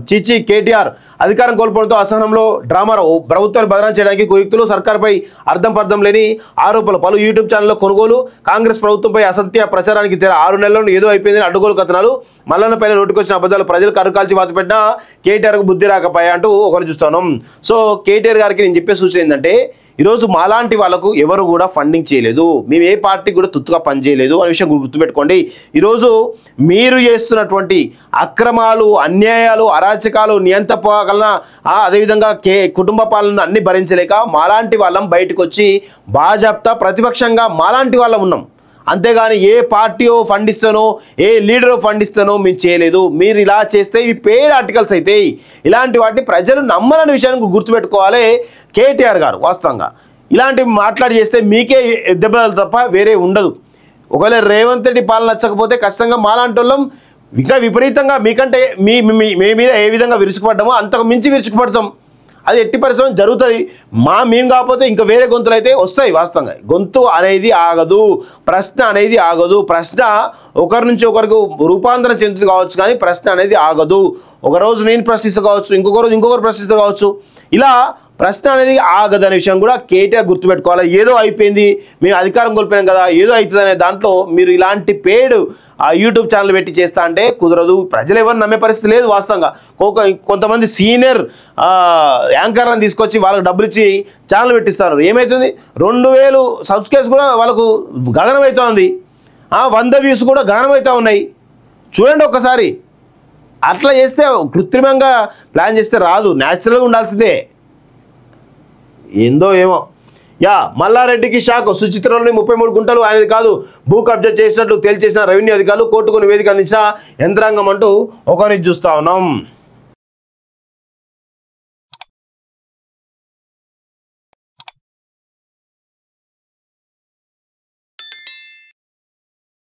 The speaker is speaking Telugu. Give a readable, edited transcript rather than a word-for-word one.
చీచి కేటీఆర్ అధికారం కోల్పోవడంతో అసహనంలో డ్రామా ప్రభుత్వాన్ని బదనాం చేయడానికి కుయుక్తులు సర్కార్పై అర్థం పర్థం లేని ఆరోపణలు పలు యూట్యూబ్ ఛానల్లో కొనుగోలు కాంగ్రెస్ ప్రభుత్వంపై అసత్య ప్రచారానికి 6 నెలల్లో ఏదో అయిపోయిందని అడ్డుగోలు కథనాలు మల్లన్న పైన నోటుకొచ్చిన అబద్ధాలు ప్రజలు కరుకాల్చి వాతపెట్టిన కేటీఆర్కు బుద్ధి రాకపోయా అంటూ ఒకరు చూస్తున్నాం. సో కేటీఆర్ గారికి నేను చెప్పే సూచన ఏంటంటే ఈరోజు మాలాంటి వాళ్ళకు ఎవరు కూడా ఫండింగ్ చేయలేదు, మేము ఏ పార్టీ కూడా తుత్తుగా పనిచేయలేదు అనే విషయం గుర్తుపెట్టుకోండి. ఈరోజు మీరు చేస్తున్నటువంటి అక్రమాలు అన్యాయాలు అరాచకాలు నియంత్రణ అదేవిధంగా కుటుంబ పాలన అన్ని భరించలేక మాలాంటి వాళ్ళం బయటకు వచ్చి బాజాప్తా ప్రతిపక్షంగా మాలాంటి వాళ్ళం ఉన్నాం. అంతేగాని ఏ పార్టీయో ఫండ్ ఇస్తానో ఏ లీడరో ఫండ్ ఇస్తానో మేము చేయలేదు. మీరు ఇలా చేస్తే ఇవి పెయిడ్ ఆర్టికల్స్ అవుతాయి. ఇలాంటి వాటిని ప్రజలు నమ్మని విషయాన్ని గుర్తుపెట్టుకోవాలి. కేటీఆర్ గారు వాస్తవంగా ఇలాంటివి మాట్లాడి చేస్తే మీకే దెబ్బలు తప్ప వేరే ఉండదు. ఒకవేళ రేవంత్ రెడ్డి పాలన నచ్చకపోతే ఖచ్చితంగా మాలాంటి వాళ్ళం ఇంకా విపరీతంగా మీకంటే మీ మీద ఏ విధంగా విరుచుకుపడ్డామో అంతకు మించి విరుచుకుపడతాం. అది ఎట్టి పరిశ్రమ జరుగుతుంది. మేము కాకపోతే ఇంకా వేరే గొంతులు అయితే వస్తాయి. వాస్తవంగా గొంతు అనేది ఆగదు, ప్రశ్న అనేది ఆగదు. ప్రశ్న ఒకరి నుంచి ఒకరికి రూపాంతరం చెందుతుంది కావచ్చు, కానీ ప్రశ్న అనేది ఆగదు. ఒకరోజు నేను ప్రశ్నిస్తూ కావచ్చు, ఇంకొక రోజు ఇంకొకరు ప్రశ్నిస్తూ కావచ్చు. ఇలా ప్రశ్న అనేది ఆగదనే విషయం కూడా కేటీఆర్ గుర్తుపెట్టుకోవాలి. ఏదో అయిపోయింది, మేము అధికారం కోల్పోయాం కదా, ఏదో అవుతుంది అనే దాంట్లో మీరు ఇలాంటి పేడ్ యూట్యూబ్ ఛానల్ పెట్టి చేస్తా అంటే కుదరదు. ప్రజలు ఎవరు నమ్మే పరిస్థితి లేదు. వాస్తవంగా కొంతమంది సీనియర్ యాంకర్లను తీసుకొచ్చి వాళ్ళకి డబ్బులు ఇచ్చి ఛానల్ పెట్టిస్తారు. ఏమవుతుంది, 2000 సబ్స్క్రైబ్స్ కూడా వాళ్ళకు గగనం అవుతుంది. 100 వ్యూస్ కూడా గగనం అవుతూ ఉన్నాయి. చూడండి ఒక్కసారి. అట్లా చేస్తే కృత్రిమంగా ప్లాన్ చేస్తే రాదు, న్యాచురల్గా ఉండాల్సిందే. ఏందో ఏమో. మల్లారెడ్డికి షాక్. సుచిత్రలోని 33 గుంటలు ఆయనది కాదు, భూ కబ్జా చేసినట్లు తేల్చేసిన రెవెన్యూ అధికారులు, కోర్టుకు నివేదిక అందించిన యంత్రాంగం అంటూ ఒకరిని చూస్తా ఉన్నాం.